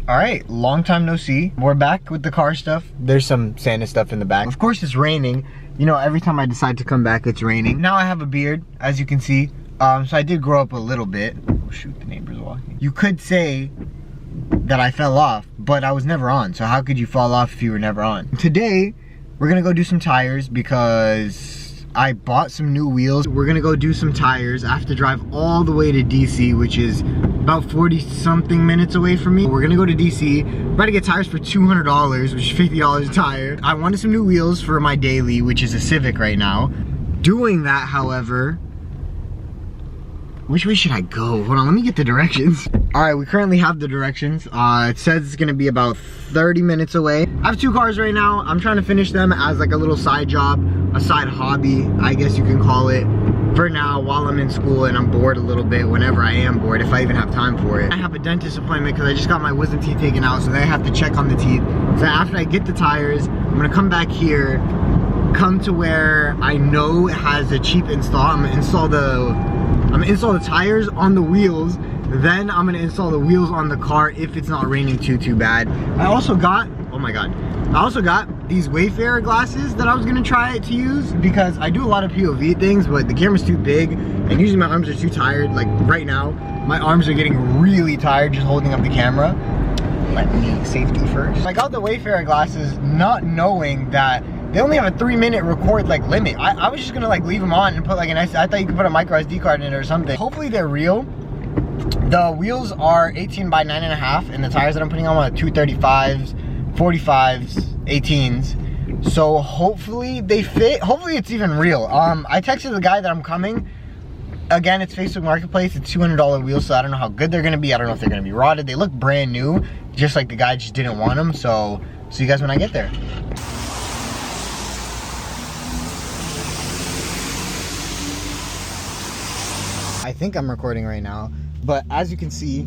All right, long time no see. We're back with the car stuff. There's some Santa stuff in the back. Of course it's raining. You know, every time I decide to come back, it's raining. Now I have a beard, as you can see. So I did grow up a little bit. Oh shoot, the neighbor's walking. You could say that I fell off, but I was never on. So how could you fall off if you were never on? Today, we're gonna go do some tires because I bought some new wheels. We're gonna go do some tires. I have to drive all the way to DC, which is about 40 something minutes away from me. We're gonna go to DC. I'm about to get tires for $200, which is $50 a tire. I wanted some new wheels for my daily, which is a Civic right now. Doing that, however, which way should I go? Hold on, let me get the directions. All right, we currently have the directions. It says it's gonna be about 30 minutes away. I have two cars right now. I'm trying to finish them as like a little side job, a side hobby, I guess you can call it, for now while I'm in school and I'm bored a little bit, whenever I am bored, if I even have time for it. I have a dentist appointment because I just got my wisdom teeth taken out, so then I have to check on the teeth. So after I get the tires, I'm gonna come back here, come to where I know it has a cheap install. I'm gonna install the tires on the wheels, then I'm gonna install the wheels on the car if it's not raining too bad. I also got, oh my god, I also got these Wayfarer glasses that I was gonna try to use because I do a lot of POV things, but the camera's too big and usually my arms are too tired. Like right now, my arms are getting really tired just holding up the camera. Let me safety first. I got the Wayfarer glasses not knowing that they only have a 3-minute record like limit. I was just gonna like leave them on and put like I thought you could put a micro SD card in it or something. Hopefully they're real. The wheels are 18 by 9.5 and the tires that I'm putting on are 235s, 45s, 18s. So hopefully they fit. Hopefully it's even real. I texted the guy that I'm coming. Again, it's Facebook Marketplace. It's $200 wheels, so I don't know how good they're gonna be. I don't know if they're gonna be rotted. They look brand new, just like the guy just didn't want them. So see you guys when I get there. I think I'm recording right now, but as you can see,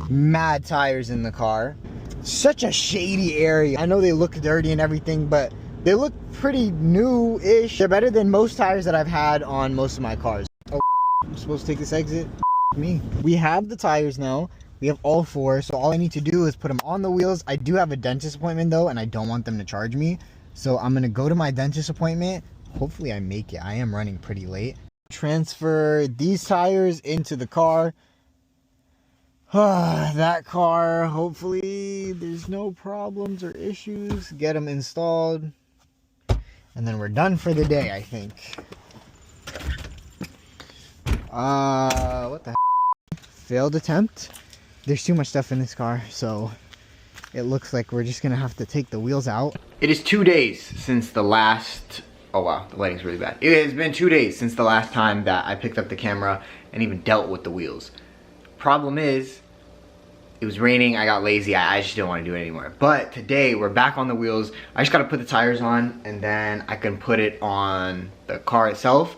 mad tires in the car. Such a shady area. I know they look dirty and everything, but they look pretty new-ish. They're better than most tires that I've had on most of my cars. Oh, I'm supposed to take this exit? Me. We have the tires now. We have all 4, so all I need to do is put them on the wheels. I do have a dentist appointment though, and I don't want them to charge me. So I'm gonna go to my dentist appointment. Hopefully I make it. I am running pretty late. Transfer these tires into the car. That car, hopefully there's no problems or issues. Get them installed. And then we're done for the day, I think. What the heck? Failed attempt. There's too much stuff in this car, so it looks like we're just gonna have to take the wheels out. It is 2 days since the last... Oh wow, the lighting's really bad. It has been 2 days since the last time that I picked up the camera and even dealt with the wheels. Problem is, it was raining, I got lazy, I just didn't want to do it anymore. But today, we're back on the wheels. I just gotta put the tires on and then I can put it on the car itself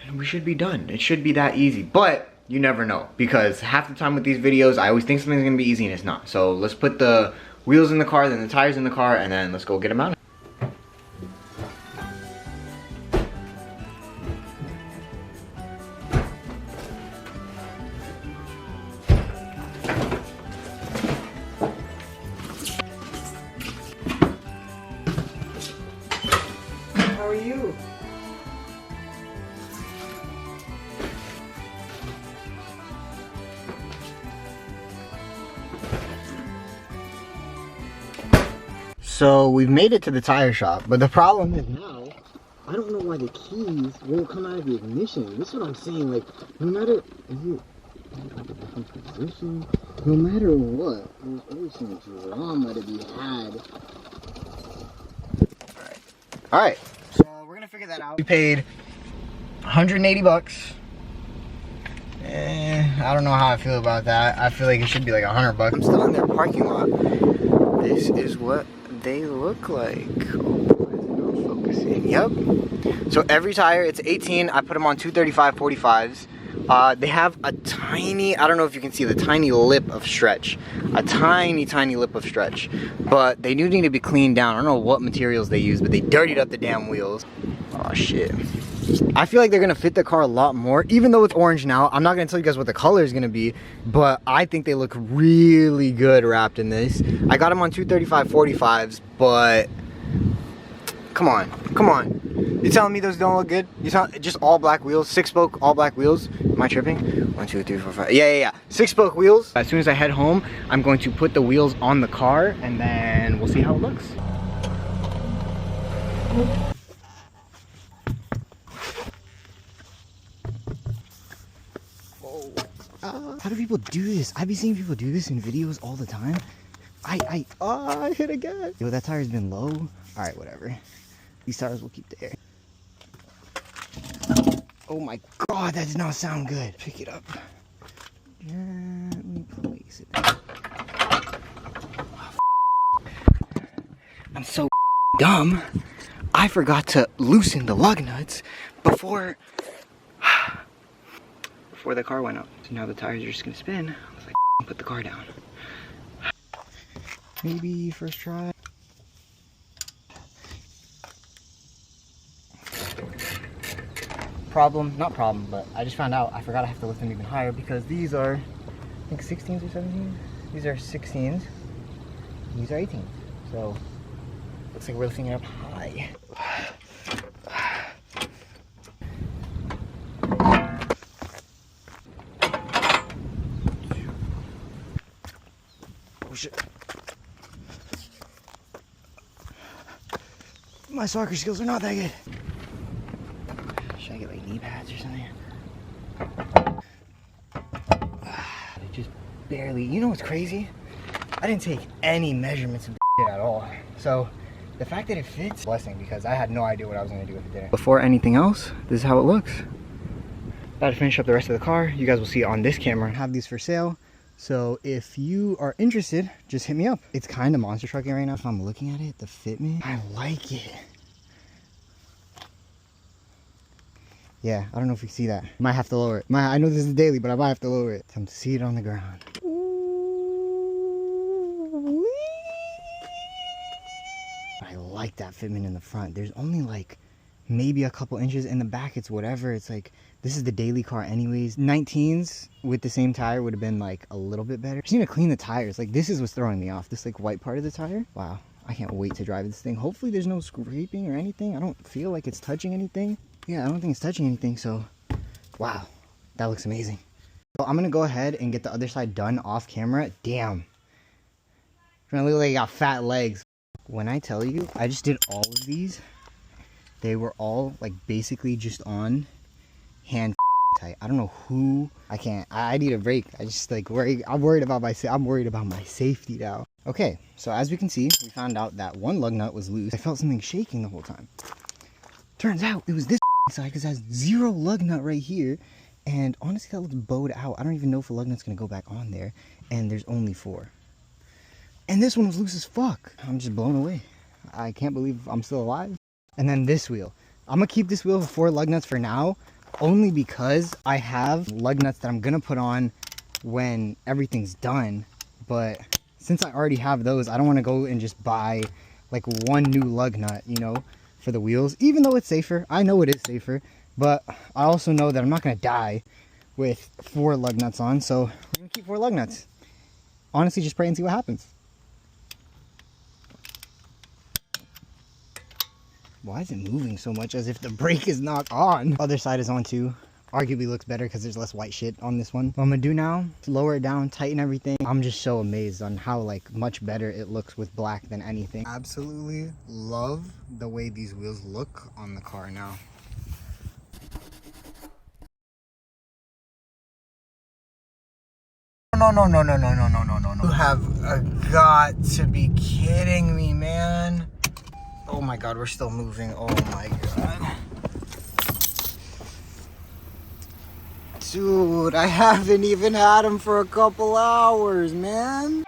and we should be done. It should be that easy, but you never know because half the time with these videos, I always think something's gonna be easy and it's not. So let's put the wheels in the car, then the tires in the car, and then let's go get them out. How are you? So we've made it to the tire shop, but the problem is now, I don't know why the keys won't come out of the ignition. This is what I'm saying, like, no matter, is it a different position? No matter what, there's always some drama to be had. Alright, so we're gonna figure that out. We paid 180 bucks. I don't know how I feel about that. I feel like it should be like 100 bucks. I'm still in their parking lot. This is what they look like. Oh, focusing. Yep. So every tire, it's 18. I put them on 235 45s. They have a tiny, I don't know if you can see the tiny lip of stretch. A tiny lip of stretch. But they do need to be cleaned down. I don't know what materials they use, but they dirtied up the damn wheels. Oh shit. I feel like they're gonna fit the car a lot more, even though it's orange now. I'm not gonna tell you guys what the color is gonna be, but I think they look really good wrapped in this. I got them on 235/45s, but come on, come on. You telling me those don't look good? You tell just all black wheels, 6-spoke, all black wheels. Am I tripping? 1, 2, 3, 4, 5. Yeah. 6-spoke wheels. As soon as I head home, I'm going to put the wheels on the car, and then we'll see how it looks. How do people do this? I be seeing people do this in videos all the time. I hit again. Yo, that tire's been low. All right, whatever. These tires will keep the air. Oh my God, that does not sound good. Pick it up. Gently place it. Oh, I'm so dumb. I forgot to loosen the lug nuts before the car went up. So now the tires are just gonna spin. I was like, put the car down. Maybe first try. Not problem, but I just found out I forgot I have to lift them even higher because these are, I think 16s or 17s. These are 16s. These are 18s. So looks like we're lifting it up high. Oh shit. My soccer skills are not that good. Should I get like knee pads or something? It just barely, you know what's crazy? I didn't take any measurements of it at all. So the fact that it fits, blessing, because I had no idea what I was gonna do if it didn't. Before anything else, this is how it looks. About to finish up the rest of the car. You guys will see on this camera. I have these for sale. So if you are interested, just hit me up. It's kind of monster trucking right now. If I'm looking at it, the fitment, I like it. Yeah, I don't know if you see that. Might have to lower it. I know this is daily, but I might have to lower it. Time to see it on the ground. Ooh, I like that fitment in the front. There's only like maybe a couple inches in the back. It's whatever. It's like, this is the daily car anyways. 19s with the same tire would have been like a little bit better. Just need to clean the tires. Like this is what's throwing me off. This like white part of the tire. Wow, I can't wait to drive this thing. Hopefully there's no scraping or anything. I don't feel like it's touching anything. Yeah, I don't think it's touching anything, so wow, that looks amazing. So I'm gonna go ahead and get the other side done off camera. Damn, trying to look like I got fat legs. When I tell you, I just did all of these. They were all like basically just on hand tight. I don't know who. I need a break. I just like I'm worried about my safety now. Okay, so as we can see, we found out that one lug nut was loose. I felt something shaking the whole time. Turns out it was this side because it has 0 lug nut right here, and honestly that looks bowed out. I don't even know if a lug nut's gonna go back on there, and there's only 4. And this one was loose as fuck. I'm just blown away. I can't believe I'm still alive. And then this wheel, I'm gonna keep this wheel with 4 lug nuts for now, only because I have lug nuts that I'm gonna put on when everything's done. But since I already have those, I don't want to go and just buy like one new lug nut, you know, for the wheels, even though it's safer. I know it is safer, but I also know that I'm not gonna die with 4 lug nuts on, so we're gonna keep 4 lug nuts. Honestly, just pray and see what happens. Why is it moving so much as if the brake is not on? Other side is on too. Arguably looks better because there's less white shit on this one. What I'm gonna do now is lower it down, tighten everything. I'm just so amazed on how like much better it looks with black than anything. Absolutely love the way these wheels look on the car now. No. You have got to be kidding me, man. Oh my God, we're still moving. Oh my God. Dude, I haven't even had them for a couple hours, man.